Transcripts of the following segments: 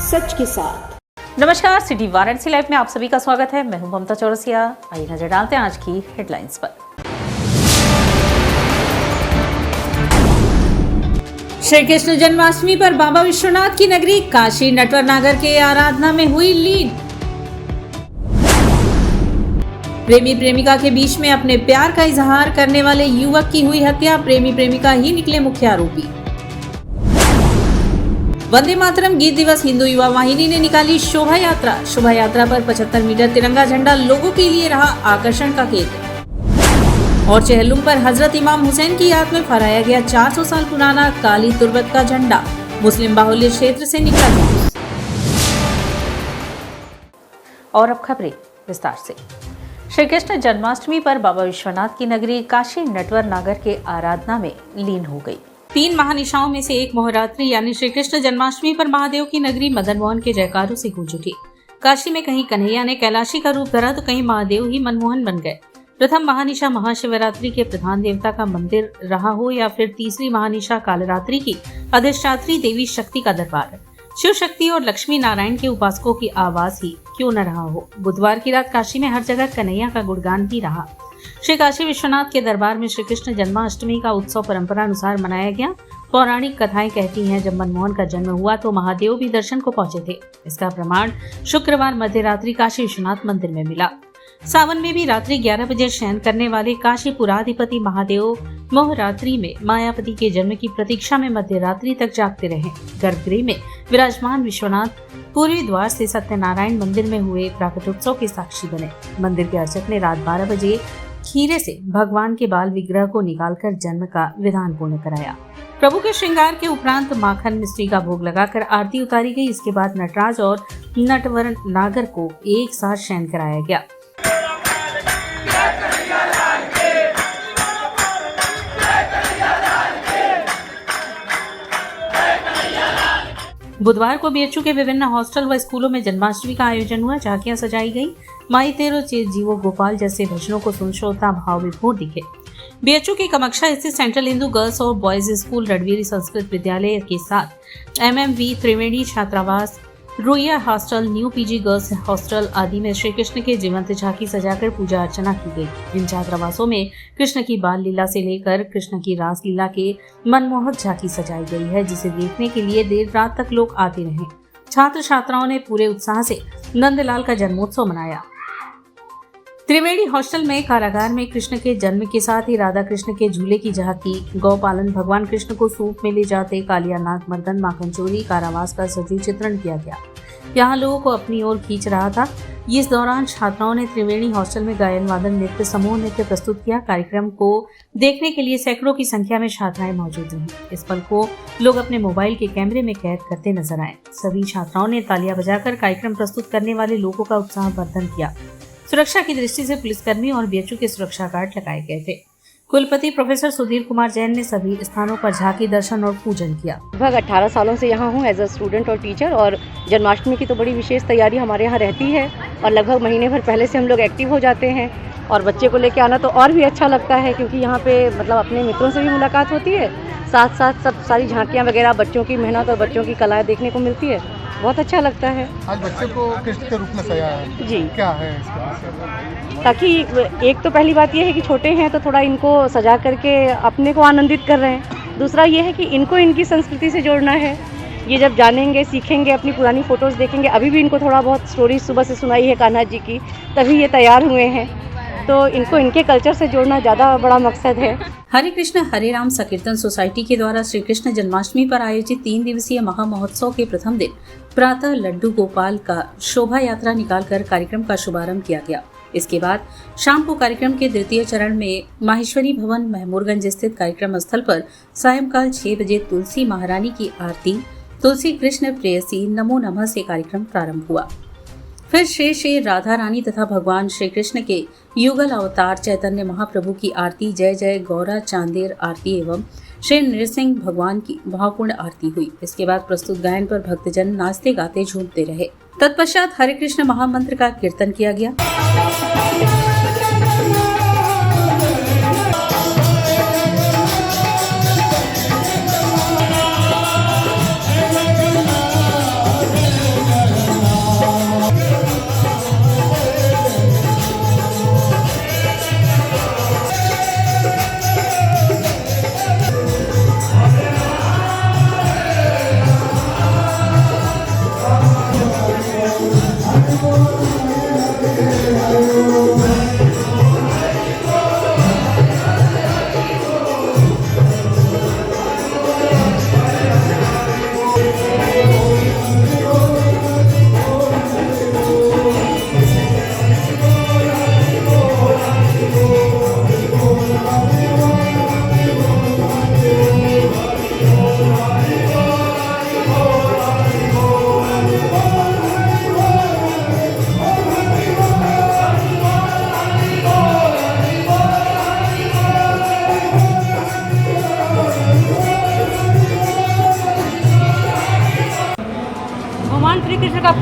सच के साथ। नमस्कार, सिटी वाराणसी लाइव में आप सभी का स्वागत है। मैं हूं ममता चौरसिया। आइए नजर डालते हैं आज की हेडलाइंस पर। श्री कृष्ण जन्माष्टमी पर बाबा विश्वनाथ की नगरी काशी नटवर नागर के आराधना में हुई लीन। प्रेमी प्रेमिका के बीच में अपने प्यार का इजहार करने वाले युवक की हुई हत्या, प्रेमी प्रेमिका ही निकले मुख्य आरोपी। वंदे मातरम गीत दिवस, हिंदू युवा वाहिनी ने निकाली शोभा यात्रा। शोभा यात्रा पर 75 मीटर तिरंगा झंडा लोगों के लिए रहा आकर्षण का केंद्र। और चेहलुम पर हजरत इमाम हुसैन की याद में फहराया गया 400 साल पुराना काली तुर्बत का झंडा। मुस्लिम बाहुल्य क्षेत्र से निकला जुलूस। और अब खबरें विस्तार से। श्री कृष्ण जन्माष्टमी पर बाबा विश्वनाथ की नगरी काशी नटवर नागर के आराधना में लीन हो गई। 3 महानिशाओं में से एक मोहरात्रि यानी श्री कृष्ण जन्माष्टमी पर महादेव की नगरी मदन मोहन के जयकारों से गूंज उठी। काशी में कहीं कन्हैया ने कैलाशी का रूप धरा तो कहीं महादेव ही मनमोहन बन गए। प्रथम महानिशा महाशिवरात्रि के प्रधान देवता का मंदिर रहा हो या फिर तीसरी महानिशा कालरात्रि की अधिष्ठात्री देवी शक्ति का दरबार, शिव शक्ति और लक्ष्मी नारायण के उपासकों की आवाज ही क्यों न रहा हो। बुधवार की रात काशी में हर जगह कन्हैया का गुणगान ही रहा। श्री काशी विश्वनाथ के दरबार में श्री कृष्ण जन्माष्टमी का उत्सव परंपरा अनुसार मनाया गया। पौराणिक कथाएं कहती हैं जब मनमोहन का जन्म हुआ तो महादेव भी दर्शन को पहुंचे थे। इसका प्रमाण शुक्रवार मध्यरात्रि काशी विश्वनाथ मंदिर में मिला। सावन में भी रात्रि 11 बजे शयन करने वाले काशी पुराधिपति महादेव मोहरात्रि में मायापति के जन्म की प्रतीक्षा में मध्यरात्रि तक जागते रहे। गर्भगृह में विराजमान विश्वनाथ पूर्वी द्वार से सत्यनारायण मंदिर में हुए प्राकटोत्सव के साक्षी बने। मंदिर के अर्चक ने रात 12 बजे खीरे से भगवान के बाल विग्रह को निकालकर जन्म का विधान पूर्ण कराया। प्रभु के श्रृंगार के उपरांत माखन मिश्री का भोग लगाकर आरती उतारी गई। इसके बाद नटराज और नटवर नागर को एक साथ शयन कराया गया। बुधवार को बीएचयू के विभिन्न हॉस्टल व स्कूलों में जन्माष्टमी का आयोजन हुआ। झांकियां सजाई गई। माई तेरो चेत जीवो गोपाल जैसे भजनों को सुन श्रोता भाव विभोर दिखे। बीएचयू के कमक्षा स्थित सेंट्रल हिंदू गर्ल्स और बॉयज स्कूल, रणवीर संस्कृत विद्यालय के साथ एमएमवी त्रिवेणी छात्रावास, Ruia hostel, new PG girls hostel आदि में श्री कृष्ण के जीवंत झांकी सजाकर पूजा अर्चना की गई। इन छात्रावासों में कृष्ण की बाल लीला से लेकर कृष्ण की रास लीला के मनमोहक झांकी सजाई गई है, जिसे देखने के लिए देर रात तक लोग आते रहे। छात्र छात्राओं ने पूरे उत्साह से नंदलाल का जन्मोत्सव मनाया। त्रिवेणी हॉस्टल में कारागार में कृष्ण के जन्म के साथ ही राधा कृष्ण के झूले की झांकी, गौपालन, भगवान कृष्ण को सूप में ले जाते, कालिया नाग मर्दन, माखन चोरी, कारावास का सजीव चित्रण किया गया। यहाँ लोगों को अपनी ओर खींच रहा था। इस दौरान छात्राओं ने त्रिवेणी हॉस्टल में गायन वादन नृत्य समूह नृत्य प्रस्तुत किया। कार्यक्रम को देखने के लिए सैकड़ों की संख्या में छात्राएं मौजूद रहीं। इस पल को लोग अपने मोबाइल के कैमरे में कैद करते नजर आए। सभी छात्राओं ने तालियां बजाकर कार्यक्रम प्रस्तुत करने वाले लोगों का उत्साहवर्धन किया। सुरक्षा की दृष्टि से पुलिसकर्मी और बीएचयू के सुरक्षा गार्ड लगाए गए थे। कुलपति प्रोफेसर सुधीर कुमार जैन ने सभी स्थानों पर झांकी दर्शन और पूजन किया। लगभग 18 सालों से यहाँ हूँ एज अ स्टूडेंट और टीचर, और जन्माष्टमी की तो बड़ी विशेष तैयारी हमारे यहाँ रहती है और लगभग महीने भर पहले से हम लोग एक्टिव हो जाते हैं। और बच्चे को लेके आना तो और भी अच्छा लगता है क्योंकि यहाँ पे मतलब अपने मित्रों से भी मुलाकात होती है, साथ साथ सब सारी झांकियाँ वगैरह, बच्चों की मेहनत और बच्चों की कलाएँ देखने को मिलती है। बहुत अच्छा लगता है। आज बच्चे को कृष्ण के रूप में सजाया है जी, क्या है इसका? ताकि एक तो पहली बात ये है कि छोटे हैं तो थोड़ा इनको सजा करके अपने को आनंदित कर रहे हैं। दूसरा ये है कि इनको इनकी संस्कृति से जोड़ना है। ये जब जानेंगे, सीखेंगे, अपनी पुरानी फ़ोटोज़ देखेंगे, अभी भी इनको थोड़ा बहुत स्टोरी सुबह से सुनाई है कान्हा जी की, तभी ये तैयार हुए हैं। तो इनको इनके कल्चर से जोड़ना ज़्यादा बड़ा मकसद है। हरे कृष्ण हरे राम संकीर्तन सोसाइटी के द्वारा श्री कृष्ण जन्माष्टमी पर आयोजित 3 दिवसीय महा महोत्सव के प्रथम दिन प्रातः लड्डू गोपाल का शोभा यात्रा निकालकर कार्यक्रम का शुभारंभ किया गया। इसके बाद शाम को कार्यक्रम के द्वितीय चरण में माहेश्वरी भवन महमूरगंज स्थित कार्यक्रम स्थल पर सायंकाल 6 बजे तुलसी महारानी की आरती, तुलसी कृष्ण प्रेयसी नमो नमः से कार्यक्रम प्रारंभ हुआ। फिर श्री राधा रानी तथा भगवान श्री कृष्ण के युगल अवतार चैतन्य महाप्रभु की आरती, जय जय गौरा चांदेर आरती एवं श्री नृसिंह भगवान की भावपूर्ण आरती हुई। इसके बाद प्रस्तुत गायन पर भक्तजन नाचते गाते झूमते रहे। तत्पश्चात हरे कृष्ण महामंत्र का कीर्तन किया गया।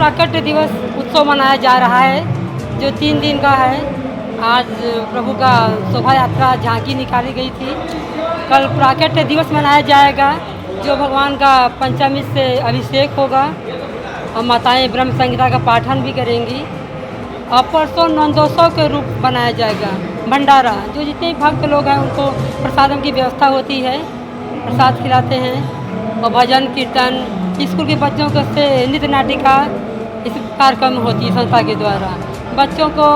प्राकट्य दिवस उत्सव मनाया जा रहा है जो 3 दिन का है। आज प्रभु का शोभा यात्रा झांकी निकाली गई थी। कल प्राकट्य दिवस मनाया जाएगा जो भगवान का पंचमी से अभिषेक होगा और माताएं ब्रह्म संहिता का पाठन भी करेंगी। और परसों नंदोत्सव के रूप बनाया जाएगा भंडारा, जो जितने भक्त लोग हैं उनको प्रसादम की व्यवस्था होती है, प्रसाद खिलाते हैं और भजन कीर्तन, स्कूल के बच्चों को से नृत्य नाटिका इस कार्यक्रम होती है संस्था के द्वारा। बच्चों को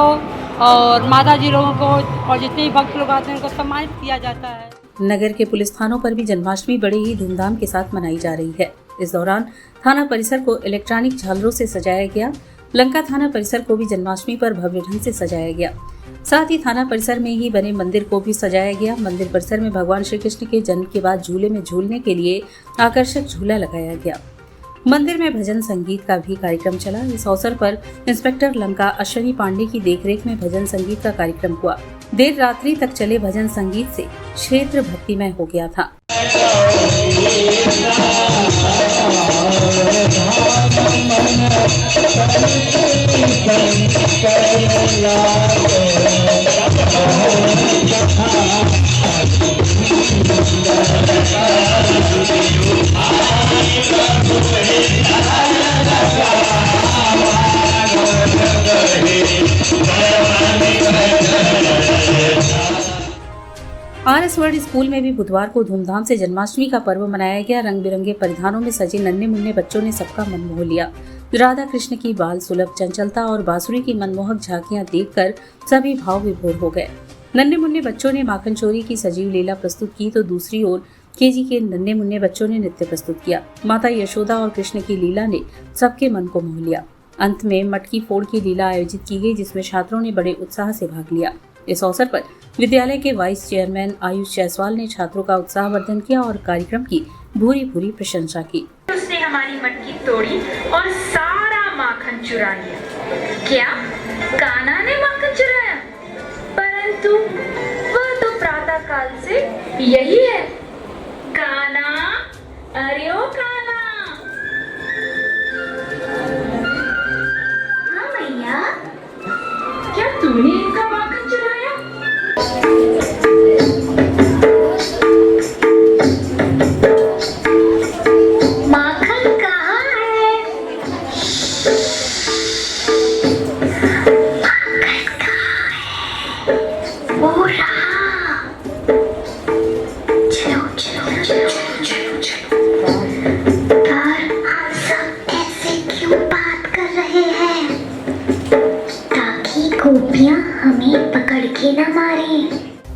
और माता जी लोगों को और जितने भी भक्त लोग आते हैं उनको सम्मानित किया जाता है। नगर के पुलिस थानों पर भी जन्माष्टमी बड़े ही धूमधाम के साथ मनाई जा रही है। इस दौरान थाना परिसर को इलेक्ट्रॉनिक झालरों से सजाया गया। लंका थाना परिसर को भी जन्माष्टमी पर भव्य ढंग से सजाया गया। साथ ही थाना परिसर में ही बने मंदिर को भी सजाया गया। मंदिर परिसर में भगवान श्री कृष्ण के जन्म के बाद झूले में झूलने के लिए आकर्षक झूला लगाया गया। मंदिर में भजन संगीत का भी कार्यक्रम चला। इस अवसर पर इंस्पेक्टर लंका अश्विनी पांडे की देखरेख में भजन संगीत का कार्यक्रम हुआ। देर रात्रि तक चले भजन संगीत से क्षेत्र भक्तिमय हो गया था। RS वर्ल्ड स्कूल में भी बुधवार को धूमधाम से जन्माष्टमी का पर्व मनाया गया। रंग बिरंगे परिधानों में सजे नन्हे मुन्ने बच्चों ने सबका मन मोह लिया। राधा कृष्ण की बाल सुलभ चंचलता और बांसुरी की मनमोहक झांकियां देखकर सभी भाव विभोर हो गए। नन्हे मुन्ने बच्चों ने माखन चोरी की सजीव लीला प्रस्तुत की तो दूसरी ओर केजी के नन्हे मुन्ने बच्चों ने नृत्य प्रस्तुत किया। माता यशोदा और कृष्ण की लीला ने सबके मन को मोह लिया। अंत में मटकी फोड़ की लीला आयोजित की गई, जिसमें छात्रों ने बड़े उत्साह से भाग लिया। इस अवसर पर विद्यालय के वाइस चेयरमैन आयुष जायसवाल ने छात्रों का उत्साहवर्धन किया और कार्यक्रम की भूरी भूरी प्रशंसा की। उसने हमारी मटकी तोड़ी और सारा माखन चुरा लिया। क्या कान्हा ने माखन चुराया? परंतु वह तो प्रातः काल से यही है। कान्हा, अरे ओ कान्हा। हाँ भैया, क्या तूने इनका माखन चुराया? माखन कहाँ है? माखन कहाँ है? वो रहा। चलो चलो चलो चलो चलो। पर आप सब ऐसे क्यों बात कर रहे हैं? ताकि गोपियाँ हमें पकड़ के न मारे।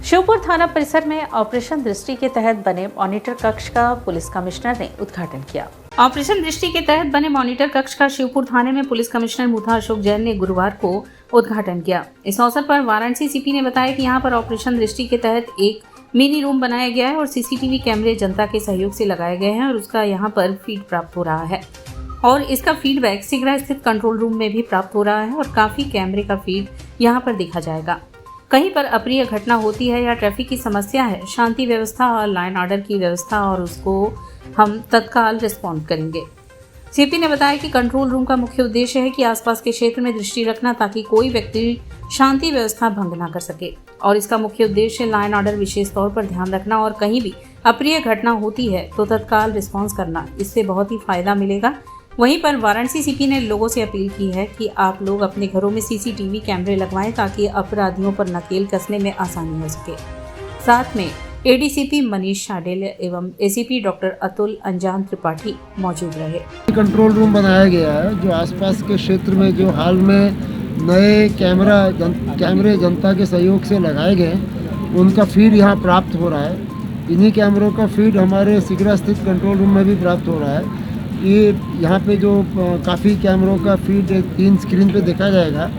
शिवपुर थाना परिसर में ऑपरेशन दृष्टि के तहत बने मॉनिटर कक्ष का पुलिस कमिश्नर ने उद्घाटन किया। ऑपरेशन दृष्टि के तहत बने मॉनिटर कक्ष का शिवपुर थाने में पुलिस कमिश्नर मुथा अशोक जैन ने गुरुवार को उद्घाटन किया। इस अवसर पर वाराणसी सीपी ने बताया कि यहां पर ऑपरेशन दृष्टि के तहत एक मिनी रूम बनाया गया है और सीसीटीवी कैमरे जनता के सहयोग से लगाए गए हैं और उसका यहां पर फीड प्राप्त हो रहा है और इसका फीडबैक सिगरा स्थित कंट्रोल रूम में भी प्राप्त हो रहा है और काफी कैमरे का फीड यहां पर देखा जाएगा। कहीं पर अप्रिय घटना होती है या ट्रैफिक की समस्या है, शांति व्यवस्था और लाइन ऑर्डर की व्यवस्था और उसको हम तत्काल रिस्पॉन्ड करेंगे। सीपी ने बताया कि कंट्रोल रूम का मुख्य उद्देश्य है कि आसपास के क्षेत्र में दृष्टि रखना ताकि कोई व्यक्ति शांति व्यवस्था भंग न कर सके और इसका मुख्य उद्देश्य लाइन ऑर्डर विशेष तौर पर ध्यान रखना और कहीं भी अप्रिय घटना होती है तो तत्काल रिस्पॉन्स करना, इससे बहुत ही फायदा मिलेगा। वहीं पर वाराणसी सीपी ने लोगों से अपील की है कि आप लोग अपने घरों में सीसीटीवी कैमरे लगवाएं ताकि अपराधियों पर नकेल कसने में आसानी हो सके। साथ में एडीसीपी मनीष शाडेल एवं एसीपी डॉक्टर अतुल अंजान त्रिपाठी मौजूद रहे। कंट्रोल रूम बनाया गया है जो आसपास के क्षेत्र में जो हाल में नए कैमरे जनता के सहयोग से लगाए गए उनका फीड यहाँ प्राप्त हो रहा है। इन्हीं कैमरों का फीड हमारे सिगरा स्थित कंट्रोल रूम में भी प्राप्त हो रहा है। ये यहाँ पे जो काफ़ी कैमरों का फीड 3 स्क्रीन पे देखा जाएगा।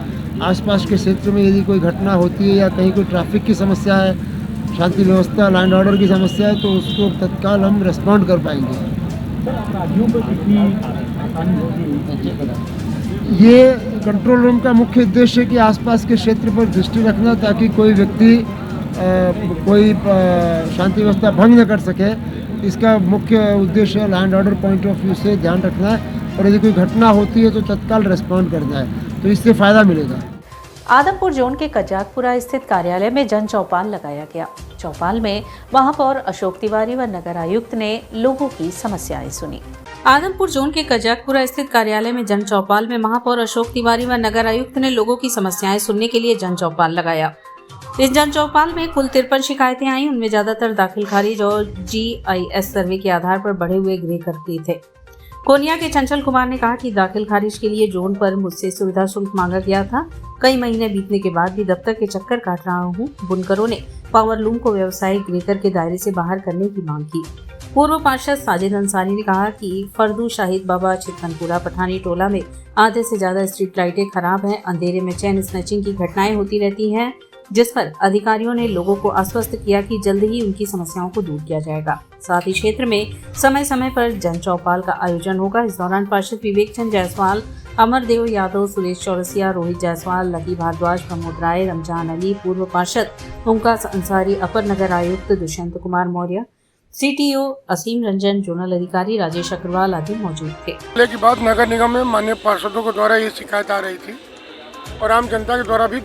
आसपास के क्षेत्र में यदि कोई घटना होती है या कहीं कोई ट्रैफिक की समस्या है, शांति व्यवस्था, लैंड ऑर्डर की समस्या है तो उसको तत्काल हम रिस्पॉन्ड कर पाएंगे। ये कंट्रोल रूम का मुख्य उद्देश्य है कि आसपास के क्षेत्र पर दृष्टि रखना ताकि कोई व्यक्ति कोई शांति व्यवस्था भंग न कर सके। इसका मुख्य उद्देश्य land order point of view से ध्यान रखना है और यदि कोई घटना होती है तो तत्काल रिस्पॉन्ड कर जाए, तो इससे फ़ायदा मिलेगा। आदमपुर जोन के कजाकपुरा स्थित कार्यालय में जन चौपाल लगाया गया। चौपाल में महापौर अशोक तिवारी व नगर आयुक्त ने लोगों की समस्याएं सुनी। आदमपुर जोन के कजाकपुरा स्थित कार्यालय में जन चौपाल में महापौर अशोक तिवारी व नगर आयुक्त ने लोगों की समस्याएं सुनने के लिए जन चौपाल लगाया। इस जन चौपाल में कुल 53 शिकायतें आई। उनमें ज्यादातर दाखिल खारिज और GIS सर्वे के आधार पर बढ़े हुए गृह कर दिए थे। कोनिया के चंचल कुमार ने कहा कि दाखिल खारिज के लिए जोन पर मुझसे सुविधा शुल्क मांगा गया था। कई महीने बीतने के बाद भी दफ्तर के चक्कर काट रहा हूँ। बुनकरों ने पावर लूम को व्यावसायिक ग्रेकर के दायरे से बाहर करने की मांग की। पूर्व पार्षद साजिद अंसारी ने कहा कि फर्दू शाहिद बाबा चितकनपुरा पठानी टोला में आधे से ज्यादा स्ट्रीट लाइटें खराब हैं। अंधेरे में चेन स्नैचिंग की घटनाएं होती रहती हैं, जिस पर अधिकारियों ने लोगों को आश्वस्त किया कि जल्द ही उनकी समस्याओं को दूर किया जाएगा। साथ ही क्षेत्र में समय समय पर जन चौपाल का आयोजन होगा। इस दौरान पार्षद विवेक चंद जायसवाल, अमरदेव यादव, सुरेश चौरसिया, रोहित जायसवाल, लकी भारद्वाज, प्रमोद राय, रमजान अली, पूर्व पार्षद ओमकार अंसारी, अपर नगर आयुक्त दुष्यंत कुमार मौर्य, CTO असीम रंजन, जोनल अधिकारी राजेश अग्रवाल आदि मौजूद थे। पहले की बात नगर निगम में माननीय पार्षदों के द्वारा ये शिकायत आ रही थी और आम जनता के द्वारा भी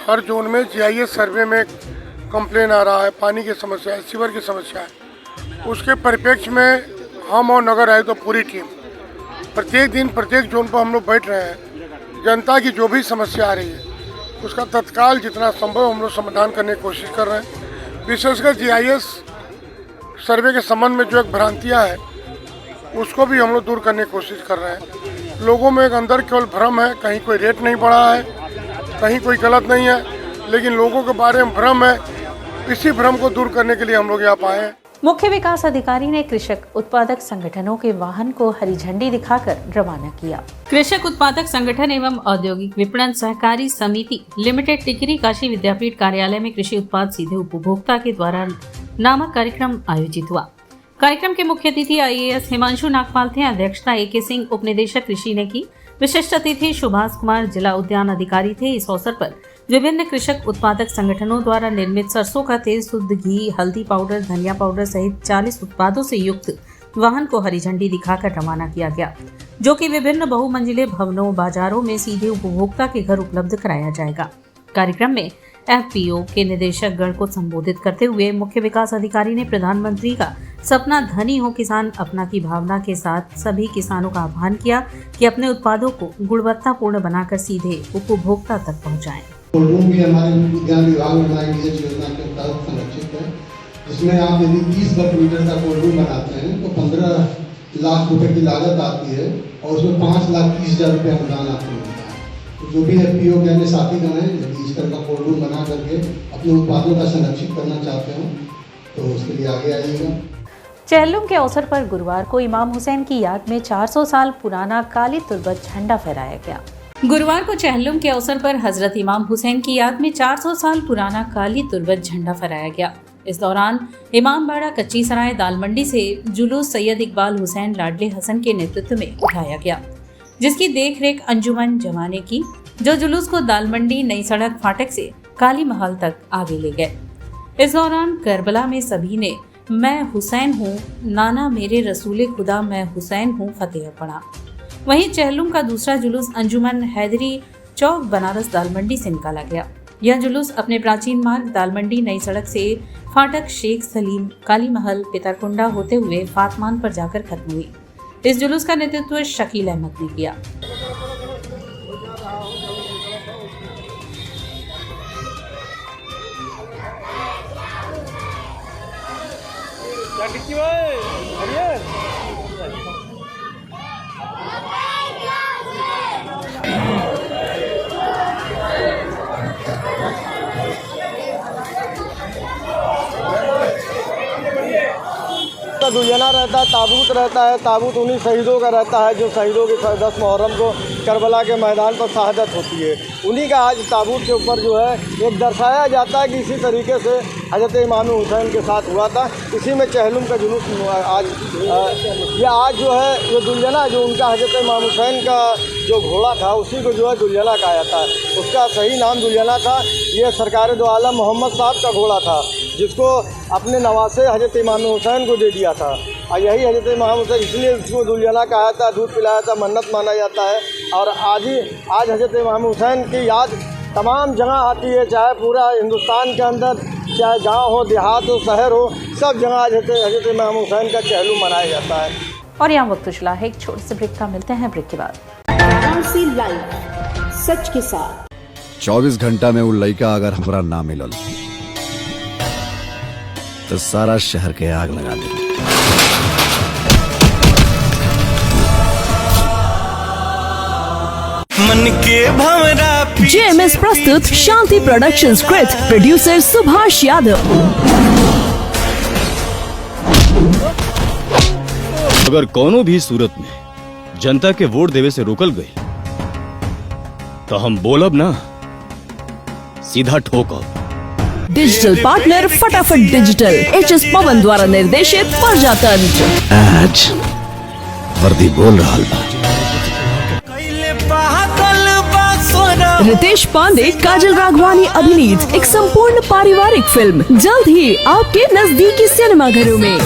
हर जोन में GIS सर्वे में कंप्लेन आ रहा है, पानी की समस्या है, सीवर की समस्या है। उसके परिप्रेक्ष्य में हम और नगर आयुक्त तो पूरी टीम प्रत्येक दिन प्रत्येक जोन पर हम लोग बैठ रहे हैं। जनता की जो भी समस्या आ रही है उसका तत्काल जितना संभव हम लोग समाधान करने की कोशिश कर रहे हैं। विशेषकर GIS सर्वे के संबंध में जो एक भ्रांतियाँ है उसको भी हम लोग दूर करने की कोशिश कर रहे हैं। लोगों में एक अंदर केवल भ्रम है, कहीं कोई रेट नहीं बढ़ा है, कहीं कोई गलत नहीं है, लेकिन लोगों के बारे में भ्रम है। इसी भ्रम को दूर करने के लिए हम लोग यहाँ आए हैं। मुख्य विकास अधिकारी ने कृषक उत्पादक संगठनों के वाहन को हरी झंडी दिखाकर रवाना किया। कृषक उत्पादक संगठन एवं औद्योगिक विपणन सहकारी समिति लिमिटेड टिकरी काशी विद्यापीठ कार्यालय में कृषि उत्पाद सीधे उपभोक्ता के द्वारा नामक कार्यक्रम आयोजित हुआ। कार्यक्रम के मुख्य अतिथि IAS हिमांशु नागपाल थे। अध्यक्षता AK सिंह उप निदेशक कृषि ने की। विशिष्ट अतिथि सुभाष कुमार जिला उद्यान अधिकारी थे। इस अवसर पर विभिन्न कृषक उत्पादक संगठनों द्वारा निर्मित सरसों का तेल, शुद्ध घी, हल्दी पाउडर, धनिया पाउडर सहित 40 उत्पादों से युक्त वाहन को हरी झंडी दिखाकर रवाना किया गया, जो कि विभिन्न बहुमंजिले भवनों, बाजारों में सीधे उपभोक्ता के घर उपलब्ध कराया जाएगा। कार्यक्रम में FPO के निदेशक गण को संबोधित करते हुए मुख्य विकास अधिकारी ने प्रधानमंत्री का सपना धनी हो किसान अपना की भावना के साथ सभी किसानों का आह्वान किया कि अपने उत्पादों को गुणवत्तापूर्ण बनाकर सीधे उपभोक्ता तक पहुंचाएं। कोल्ड रूम भी हमारे उद्यान विभाग में बनाई गई योजना के तहत संरक्षित है, जिसमें आप यदि 30 वर्ग मीटर का कोल्ड रूम बनाते हैं तो 15 लाख रुपए की लागत आती है और उसमें 5,30,000 रुपये अनुदान आपको मिलता है। तो जो भी FPO के अन्य साथीगण हैं, यदि इस तरह का कोल्ड रूम बना करके अपने उत्पादों का संरक्षित करना चाहते हो तो उसके लिए आगे आइएगा। चेहल्लुम के अवसर पर गुरुवार को इमाम हुसैन की याद में 400 साल पुराना काली तुर्बत झंडा फहराया गया। गुरुवार को चेहल्लुम के अवसर पर हजरत इमाम हुसैन की याद में 400 साल पुराना काली तुर्बत झंडा फहराया गया। इस दौरान इमामबाड़ा कच्ची सराय दाल मंडी से जुलूस सैयद इकबाल हुसैन लाडले हसन के नेतृत्व में उठाया गया, जिसकी देखरेख अंजुमन जमा ने की, जो जुलूस को दाल मंडी नई सड़क फाटक से काली महल तक आगे ले गए। इस दौरान करबला में सभी ने मैं हुसैन हूँ, नाना मेरे रसूले खुदा, मैं हुसैन हूँ फतेह पढ़ा। वहीं चेहल्लुम का दूसरा जुलूस अंजुमन हैदरी चौक बनारस दाल मंडी से निकाला गया। यह जुलूस अपने प्राचीन मार्ग दाल मंडी नई सड़क से फाटक शेख सलीम काली महल पितरकुंडा होते हुए फातमान पर जाकर खत्म हुई। इस जुलूस का नेतृत्व शकील अहमद ने किया। दुल्हना रहता है, ताबूत रहता है। ताबूत उन्हीं शहीदों का रहता है जो शहीदों के 10 मुहर्रम को करबला के मैदान पर शहादत होती है। उन्हीं का आज ताबूत के ऊपर जो है एक दर्शाया जाता है कि इसी तरीके से हज़रत इमाम हुसैन के साथ हुआ था। इसी में चेहल्लुम का जुलूस आज जो है ये दुल्हना जो उनका हज़रत इमाम हुसैन का जो घोड़ा था उसी को जो है दुल्हना कहा जाता है। उसका सही नाम दुल्हना था। ये सरकार दो आलम मोहम्मद साहब का घोड़ा था, जिसको अपने नवासे हज़रत इमाम हुसैन को दे दिया था। और यही हज़रत इमाम हुसैन इसलिए उसको दुलियाना कहा था, दूध पिलाया था, मन्नत माना जाता है। और आज हज़रत इमाम हुसैन की याद तमाम जगह आती है, चाहे पूरा हिंदुस्तान के अंदर, चाहे गांव हो, देहात हो, शहर हो, सब जगह हज़रत इमाम हुसैन का चहलू मनाया जाता है। और यहाँ वक्त चला है एक छोटे से ब्रेक का, मिलते हैं ब्रेक के बाद। सच के साथ 24 घंटा में वो लड़का अगर हमरा ना मिलल तो सारा शहर के आग लगा देंगे। मन के भंवरा जेएमएस प्रस्तुत Shanti production script, producer Subhash Yadav. अगर कोनो भी सूरत में जनता के वोट देवे से रोकल गई तो हम बोलब ना, सीधा ठोकब। डिजिटल पार्टनर फटाफट डिजिटल, एचएस पवन द्वारा निर्देशित प्रजातंत्र। आज वर्दी बोल रहा बा। रितेश पांडे, काजल राघवानी अभिनीत एक संपूर्ण पारिवारिक फिल्म जल्द ही आपके नजदीकी सिनेमाघरों में।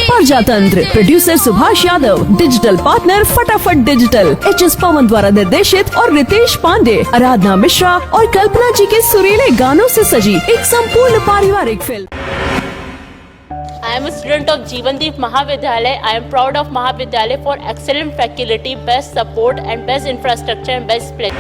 प्रजातंत्र, producer Subhash Yadav, digital partner फटाफट डिजिटल, एचएस पवन द्वारा निर्देशित और रितेश पांडे, आराधना मिश्रा और कल्पना जी के सुरीले गानों से सजी एक संपूर्ण पारिवारिक film. I am a student of Jeevandeep Mahavidyalaya. I am proud of Mahavidyalaya for excellent faculty, best support and best infrastructure and best place.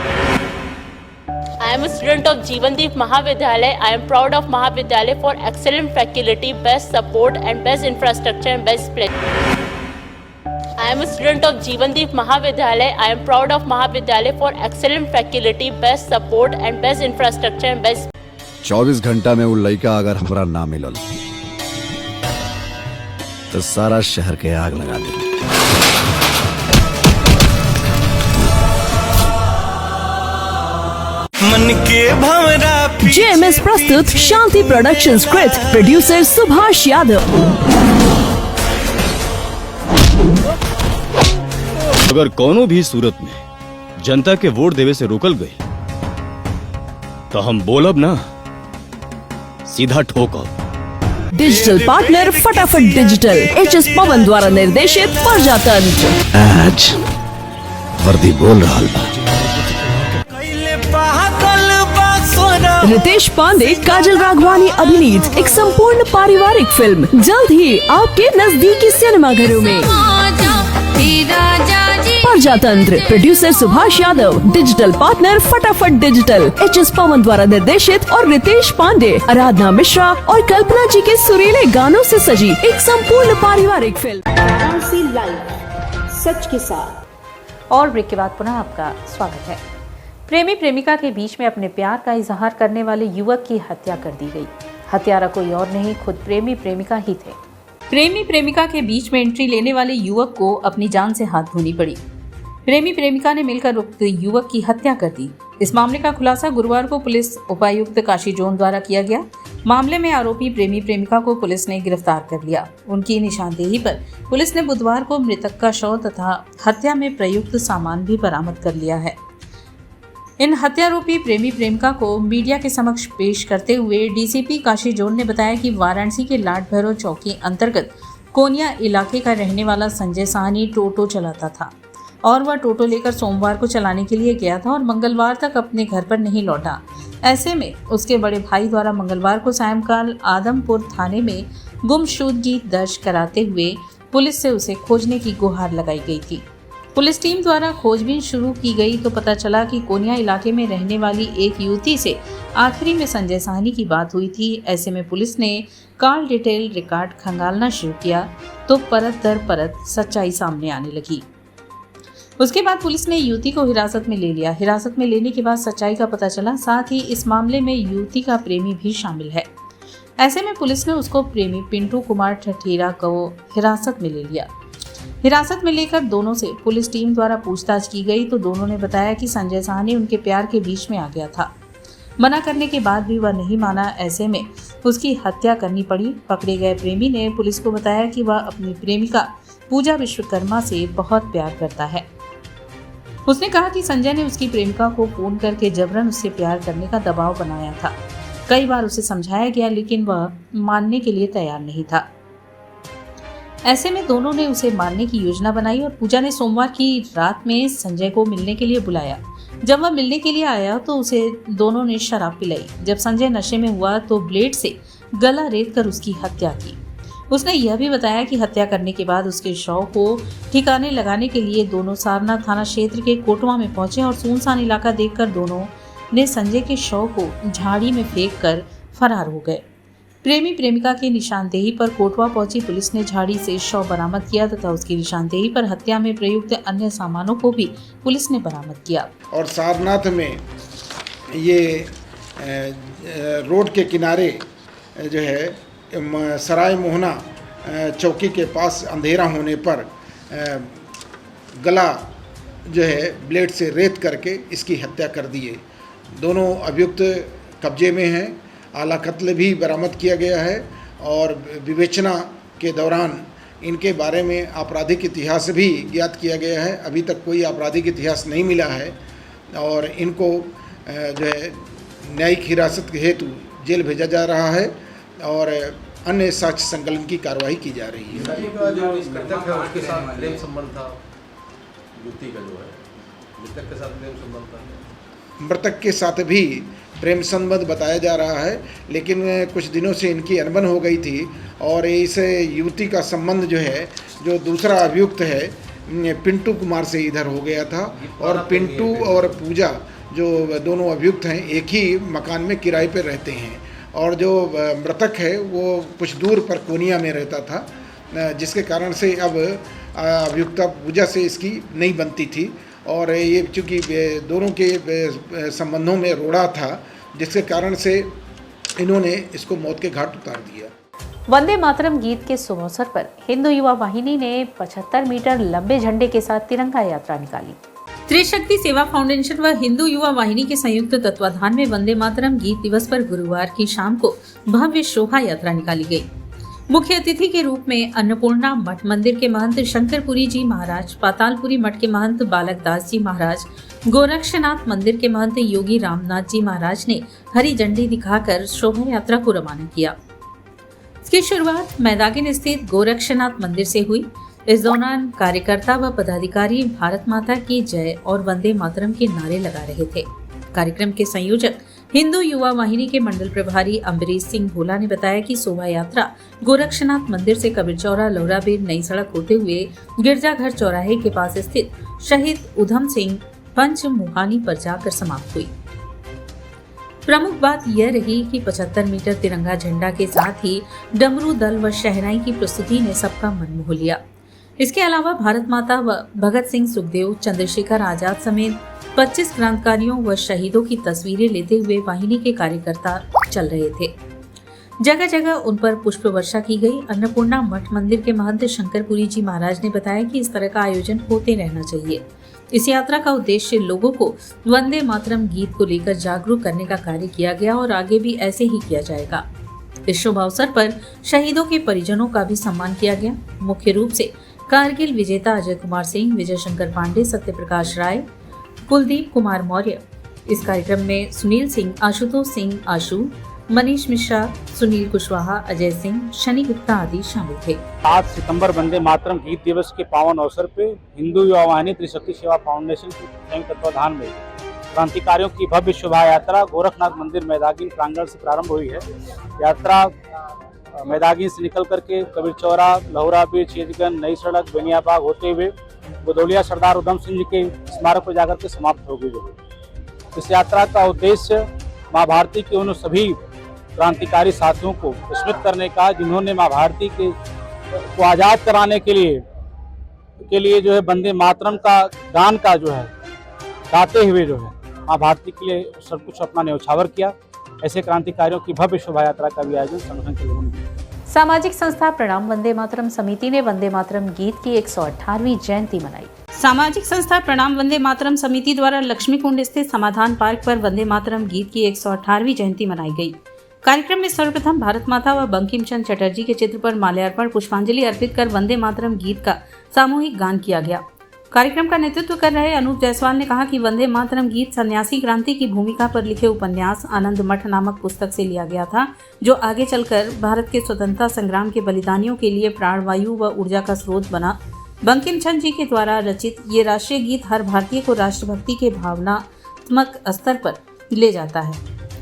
I am a student of Jeevandeep Mahavidyalaya. I am proud of Mahavidyalaya for excellent faculty, best support and best infrastructure and best place. I am a student of Jeevandeep Mahavidyalaya. I am proud of Mahavidyalaya for excellent faculty, best support and best infrastructure and best. 24 घंटा में वो लड़का अगर हमरा ना मिलल तो सारा शहर के आग लगा देंगे। मन के भंवरा जेएमएस प्रस्तुत Shanti production script, producer Subhash Yadav. अगर कोनो भी सूरत में जनता के वोट देवे से रोकल गई तो हम बोलब ना, सीधा ठोकब। डिजिटल पार्टनर फटाफट डिजिटल, एचएस पवन द्वारा निर्देशित प्रजातंत्र। आज वर्दी बोल रहा बा। रितेश पांडे, काजल राघवानी अभिनीत एक संपूर्ण पारिवारिक फिल्म जल्द ही आपके नजदीकी सिनेमाघरों में। प्रजातंत्र, producer Subhash Yadav, digital partner फटाफट डिजिटल, एचएस पवन द्वारा निर्देशित और रितेश पांडे, आराधना मिश्रा और कल्पना जी के सुरीले गानों से सजी एक संपूर्ण पारिवारिक फिल्म। सच के साथ। और ब्रेक के बाद पुनः आपका स्वागत है। प्रेमी प्रेमिका के बीच में अपने प्यार का इजहार करने वाले युवक की हत्या कर दी गई। हत्यारा कोई और नहीं, खुद प्रेमी प्रेमिका ही थे। प्रेमी प्रेमिका के बीच में एंट्री लेने वाले युवक को अपनी जान से हाथ धोनी पड़ी। प्रेमी प्रेमिका ने मिलकर उक्त युवक की हत्या कर दी। इस मामले का खुलासा गुरुवार को पुलिस उपायुक्त काशी जोन द्वारा किया गया। मामले में आरोपी प्रेमी प्रेमिका को पुलिस ने गिरफ्तार कर लिया। उनकी निशानदेही पर पुलिस ने बुधवार को मृतक का शव तथा हत्या में प्रयुक्त सामान भी बरामद कर लिया है। इन हत्यारोपी प्रेमी प्रेमिका को मीडिया के समक्ष पेश करते हुए डीसीपी काशी जोन ने बताया कि वाराणसी के लाड भैरव चौकी अंतर्गत कोनिया इलाके का रहने वाला संजय साहनी टोटो चलाता था और वह टोटो लेकर सोमवार को चलाने के लिए गया था और मंगलवार तक अपने घर पर नहीं लौटा। ऐसे में उसके बड़े भाई द्वारा मंगलवार को सायंकाल आदमपुर थाने में गुमशुदगी दर्ज कराते हुए पुलिस से उसे खोजने की गुहार लगाई गई थी। पुलिस टीम द्वारा खोजबीन शुरू की गई तो पता चला कि कोनिया इलाके में रहने वाली एक युवती से आखिरी में संजय साहनी की बात हुई थी। ऐसे में पुलिस ने कॉल डिटेल रिकॉर्ड खंगालना शुरू किया तो परत दर परत सच्चाई सामने आने लगी। उसके बाद पुलिस ने युवती को हिरासत में ले लिया। हिरासत में लेने के बाद सच्चाई का पता चला, साथ ही इस मामले में युवती का प्रेमी भी शामिल है। ऐसे में पुलिस ने उसको प्रेमी पिंटू कुमार ठठेरा को हिरासत में ले लिया। हिरासत में लेकर दोनों से पुलिस टीम द्वारा पूछताछ की गई तो दोनों ने बताया कि संजय साहनी उनके प्यार के बीच में आ गया था। मना करने के बाद भी वह नहीं माना। ऐसे में उसकी हत्या करनी पड़ी। पकड़े गए प्रेमी ने पुलिस को बताया कि वह अपनी प्रेमिका पूजा विश्वकर्मा से बहुत प्यार करता है। उसने कहा कि संजय ने उसकी प्रेमिका को फोन करके जबरन उससे प्यार करने का दबाव बनाया था। कई बार उसे समझाया गया लेकिन वह मानने के लिए तैयार नहीं था। ऐसे में दोनों ने उसे मारने की योजना बनाई और पूजा ने सोमवार की रात में संजय को मिलने के लिए बुलाया। जब वह मिलने के लिए आया तो उसे दोनों ने शराब पिलाई। जब संजय नशे में हुआ तो ब्लेड से गला रेत कर उसकी हत्या की। उसने यह भी बताया कि हत्या करने के बाद उसके शव को ठिकाने लगाने के लिए दोनों सारनाथ थाना क्षेत्र के कोटवा में पहुंचे और सुनसान इलाका देखकर दोनों ने संजय के शव को झाड़ी में फेंक कर फरार हो गए। प्रेमी प्रेमिका की निशानदेही पर कोटवा पहुंची पुलिस ने झाड़ी से शव बरामद किया तथा उसकी निशानदेही पर हत्या में प्रयुक्त अन्य सामानों को भी पुलिस ने बरामद किया। और सारनाथ में ये रोड के किनारे जो है सराय मोहना चौकी के पास अंधेरा होने पर गला जो है ब्लेड से रेत करके इसकी हत्या कर दिए। दोनों अभियुक्त कब्जे में हैं। आला कत्ल भी बरामद किया गया है और विवेचना के दौरान इनके बारे में आपराधिक इतिहास भी ज्ञात किया गया है। अभी तक कोई आपराधिक इतिहास नहीं मिला है और इनको जो है न्यायिक हिरासत हेतु जेल भेजा जा रहा है और अन्य साक्ष्य संकलन की कार्रवाई की जा रही है। मृतक के साथ भी प्रेम संबंध बताया जा रहा है, लेकिन कुछ दिनों से इनकी अनबन हो गई थी और इस युवती का संबंध जो है, जो दूसरा अभियुक्त है पिंटू कुमार से इधर हो गया था और पिंटू और पूजा जो दोनों अभियुक्त हैं एक ही मकान में किराए पर रहते हैं और जो मृतक है वो कुछ दूर पर कोनिया में रहता था, जिसके कारण से अब अभियुक्ता पूजा से इसकी नहीं बनती थी और ये चूँकि दोनों के संबंधों में रोड़ा था, जिसके कारण से इन्होंने इसको मौत के घाट उतार दिया। वंदे मातरम गीत के शुभ अवसर पर हिंदू युवा वाहिनी ने 75 मीटर लंबे झंडे के साथ तिरंगा यात्रा निकाली। त्रिशक्ति सेवा फाउंडेशन व हिंदू युवा वाहिनी के संयुक्त तत्वाधान में वंदे मातरम गीत दिवस पर गुरुवार की शाम को भव्य शोभा यात्रा निकाली गई। मुख्य अतिथि के रूप में अन्नपूर्णा मठ मंदिर के महंत शंकरपुरी जी महाराज, पातालपुरी मठ के महंत बालक दास जी महाराज, गोरक्षनाथ मंदिर के महंत योगी रामनाथ जी महाराज ने हरी झंडी दिखाकर शोभा यात्रा को रवाना किया। इसकी शुरुआत मैदागिन स्थित गोरक्षनाथ मंदिर से हुई। इस दौरान कार्यकर्ता व पदाधिकारी भारत माता की जय और वंदे मातरम के नारे लगा रहे थे। कार्यक्रम के संयोजक हिंदू युवा वाहिनी के मंडल प्रभारी अम्बरीश सिंह भोला ने बताया कि शोभा यात्रा गोरक्षनाथ मंदिर से कबीर चौरा लौराबीर नई सड़क होते हुए गिरजाघर चौराहे के पास स्थित शहीद उधम सिंह पंच मुहानी पर जाकर समाप्त हुई। प्रमुख बात यह रही कि 75 मीटर तिरंगा झंडा के साथ ही डमरू दल व शहनाई की प्रस्तुति ने सबका मन मोह लिया। इसके अलावा भारत माता व भगत सिंह, सुखदेव, चंद्रशेखर आजाद समेत 25 क्रांतिकारियों व शहीदों की तस्वीरें लेते हुए वाहिनी के कार्यकर्ता चल रहे थे। जगह जगह उन पर पुष्प वर्षा की गई। अन्नपूर्णा मठ मंदिर के महंत शंकरपुरी जी महाराज ने बताया कि इस तरह का आयोजन होते रहना चाहिए। इस यात्रा का उद्देश्य लोगों को वंदे मातरम गीत को लेकर जागरूक करने का कार्य किया गया और आगे भी ऐसे ही किया जाएगा। इस शुभ अवसर पर शहीदों के परिजनों का भी सम्मान किया गया। मुख्य रूप से कारगिल विजेता अजय कुमार सिंह, विजय शंकर पांडे, सत्य प्रकाश राय, कुलदीप कुमार मौर्य। इस कार्यक्रम में सुनील सिंह, आशुतोष सिंह आशु, मनीष मिश्रा, सुनील कुशवाहा, अजय सिंह, शनि गुप्ता आदि शामिल थे। 8 सितंबर वंदे मातरम गीत दिवस के पावन अवसर पे हिंदू युवा वाहिनी त्रिशक्ति सेवा फाउंडेशन के संयुक्त तत्वाधान में क्रांतिकारियों की भव्य शोभा यात्रा गोरखनाथ मंदिर मैदागिन प्रांगण से प्रारंभ हुई है। यात्रा मैदागिन से निकल करके कबीर चौरा, लहुराबीर, चेतगंज, नई सड़क, बेनियाबाग होते हुए गोदौलिया सरदार उधम सिंह जी के स्मारक पर जाकर के समाप्त हो गई। इस यात्रा का उद्देश्य माँ भारती के उन सभी क्रांतिकारी साथियों को स्मृत करने का जिन्होंने माँ भारती को आज़ाद कराने के लिए जो है वंदे मातरम का गान का जो है गाते हुए जो है माँ भारती के लिए सब कुछ अपना न्यौछावर किया। ऐसे क्रांतिकारियों की भव्य शोभा यात्रा का भी आयोजन संगठन के लोगों ने किया। सामाजिक संस्था प्रणाम वंदे मातरम समिति ने वंदे मातरम गीत की 118वीं जयंती मनाई। सामाजिक संस्था प्रणाम वंदे मातरम समिति द्वारा लक्ष्मी कुंड स्थित समाधान पार्क पर वंदे मातरम गीत की 118वीं जयंती मनाई गई। कार्यक्रम में सर्वप्रथम भारत माता व बंकिम चंद्र चटर्जी के चित्र पर माल्यार्पण, पुष्पांजलि अर्पित कर वंदे मातरम गीत का सामूहिक गान किया गया। कार्यक्रम का नेतृत्व कर रहे अनूप जायसवाल ने कहा कि वंदे मातरम गीत सन्यासी क्रांति की भूमिका पर लिखे उपन्यास आनंद मठ नामक पुस्तक से लिया गया था, जो आगे चलकर भारत के स्वतंत्रता संग्राम के बलिदानियों के लिए प्राणवायु व ऊर्जा का स्रोत बना। बंकिम चंद्र जी के द्वारा रचित ये राष्ट्रीय गीत हर भारतीय को राष्ट्रभक्ति के भावनात्मक स्तर पर ले जाता है।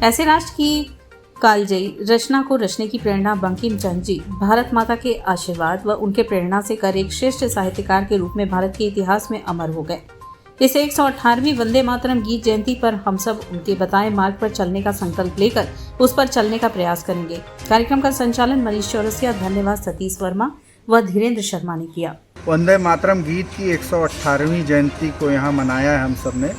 ऐसे राष्ट्र की कालजयी रचना को रचने की प्रेरणा बंकिम चंद्र जी भारत माता के आशीर्वाद व उनके प्रेरणा से कर एक श्रेष्ठ साहित्यकार के रूप में भारत के इतिहास में अमर हो गए। इस 118वीं वंदे मातरम गीत जयंती पर हम सब उनके बताए मार्ग पर चलने का संकल्प लेकर उस पर चलने का प्रयास करेंगे। कार्यक्रम का संचालन मनीष चौरसिया, धन्यवाद सतीश वर्मा व धीरेन्द्र शर्मा ने किया। वंदे मातरम गीत की 118वीं जयंती को यहाँ मनाया है हम सब ने।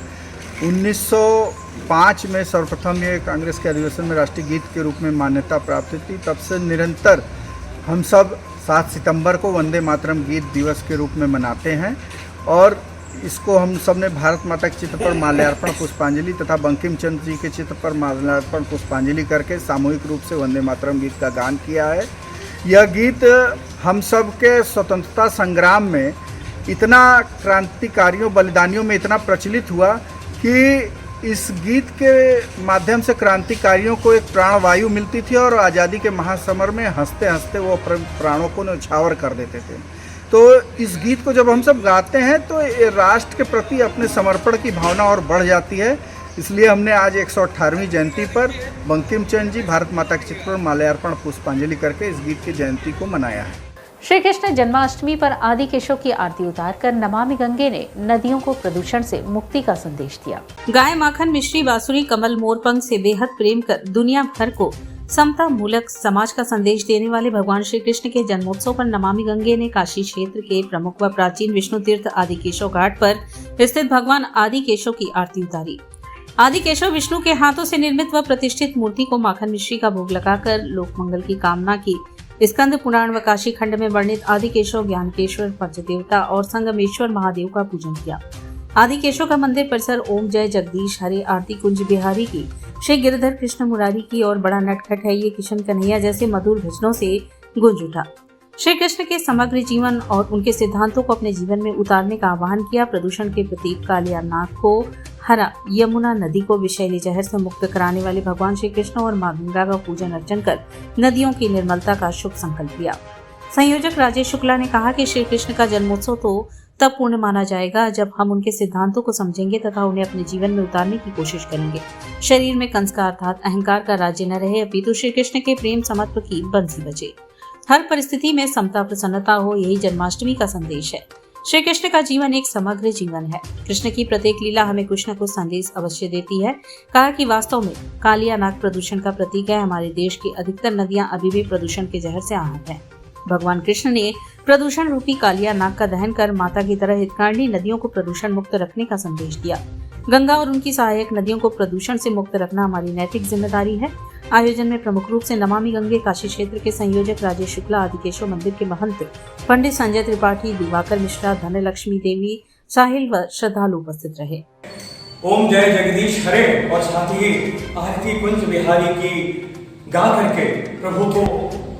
1905 में सर्वप्रथम ये कांग्रेस के अधिवेशन में राष्ट्रीय गीत के रूप में मान्यता प्राप्त थी। तब से निरंतर हम सब 7 सितंबर को वंदे मातरम गीत दिवस के रूप में मनाते हैं और इसको हम सब ने भारत माता के चित्र पर माल्यार्पण पुष्पांजलि तथा बंकिम चंद्र जी के चित्र पर माल्यार्पण पुष्पांजलि करके सामूहिक रूप से वंदे मातरम गीत का गान किया है। यह गीत हम सब के स्वतंत्रता संग्राम में इतना क्रांतिकारियों बलिदानियों में इतना प्रचलित हुआ कि इस गीत के माध्यम से क्रांतिकारियों को एक प्राणवायु मिलती थी और आज़ादी के महासमर में हंसते हंसते वो प्राणों को न्यौछावर कर देते थे। तो इस गीत को जब हम सब गाते हैं तो राष्ट्र के प्रति अपने समर्पण की भावना और बढ़ जाती है। इसलिए हमने आज 118वीं जयंती पर बंकिम चंद्र जी भारत माता के चित्र पर माल्यार्पण पुष्पांजलि करके इस गीत की जयंती को मनाया है। श्री कृष्ण जन्माष्टमी पर आदि केशव की आरती उतारकर नमामि गंगे ने नदियों को प्रदूषण से मुक्ति का संदेश दिया। गाय, माखन, मिश्री, बांसुरी, कमल, मोरपंख से बेहद प्रेम कर दुनिया भर को समता मूलक समाज का संदेश देने वाले भगवान श्री कृष्ण के जन्मोत्सव पर नमामि गंगे ने काशी क्षेत्र के प्रमुख व प्राचीन विष्णु तीर्थ आदि केशव घाट पर स्थित भगवान आदि केशव की आरती उतारी। आदि केशव विष्णु के हाथों से निर्मित व प्रतिष्ठित मूर्ति को माखन मिश्री का भोग लगाकर लोक मंगल की कामना की। स्कंद पुराण व काशी खंड में वर्णित आदि केशव, ज्ञानकेश्वर, पंचदेवता और संगमेश्वर महादेव का पूजन किया। आदि केशव का मंदिर परिसर ओम जय जगदीश हरे, आरती कुंज बिहारी की, श्री गिरधर कृष्ण मुरारी की और बड़ा नटखट है ये किशन कन्हैया जैसे मधुर भजनों से गूंज उठा। श्री कृष्ण के समग्र जीवन और उनके सिद्धांतों को अपने जीवन में उतारने का आह्वान किया। प्रदूषण के प्रतीक कालियानाग को हरा, यमुना नदी को विषैली जहर से मुक्त कराने वाले भगवान श्री कृष्ण और मां गंगा का पूजन अर्चन कर नदियों की निर्मलता का शुभ संकल्प लिया। संयोजक राजेश शुक्ला ने कहा कि श्री कृष्ण का जन्मोत्सव तो तब पूर्ण माना जाएगा जब हम उनके सिद्धांतों को समझेंगे तथा उन्हें अपने जीवन में उतारने की कोशिश करेंगे। शरीर में कंस का अर्थात अहंकार का राज्य न रहे, अपितु श्री कृष्ण के प्रेम समर्पण की बंसी बजे। हर परिस्थिति में समता प्रसन्नता हो, यही जन्माष्टमी का संदेश है। श्री कृष्ण का जीवन एक समग्र जीवन है। कृष्ण की प्रत्येक लीला हमें कुछ न कुछ संदेश अवश्य देती है। कहा कि वास्तव में कालियानाग प्रदूषण का प्रतीक है। हमारे देश की अधिकतर नदियां अभी भी प्रदूषण के जहर से आहत हैं। भगवान कृष्ण ने प्रदूषण रूपी कालियानाग का दहन कर माता की तरह हितकारिणी नदियों को प्रदूषण मुक्त रखने का संदेश दिया। गंगा और उनकी सहायक नदियों को प्रदूषण से मुक्त रखना हमारी नैतिक जिम्मेदारी है। आयोजन में प्रमुख रूप से नमामि गंगे काशी क्षेत्र के संयोजक राजेश शुक्ला, आदि केशव मंदिर के महंत पंडित संजय त्रिपाठी, दिवाकर मिश्रा, धनलक्ष्मी देवी, साहिल व श्रद्धालु उपस्थित रहे। ओम जय जगदीश हरे और साथ ही आरती कुंज बिहारी की गा करके प्रभु को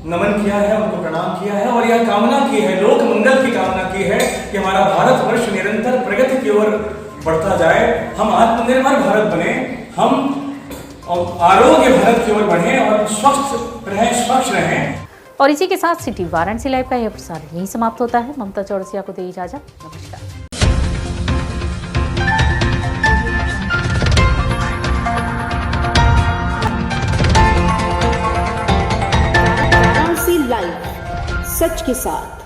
नमन किया है, उनको प्रणाम किया है और यह कामना की है, लोक मंगल की कामना की है कि हमारा भारतवर्ष निरंतर प्रगति की ओर बढ़ता जाए, हम आत्मनिर्भर भारत बने, हम आरोग्य भारत की ओर बढ़े और स्वस्थ रहें, स्वच्छ रहें। और इसी के साथ सिटी वाराणसी लाइव का यह प्रसारण यही समाप्त होता है। ममता चौरसिया को दे इजाजत। नमस्कार। लाइव सच के साथ।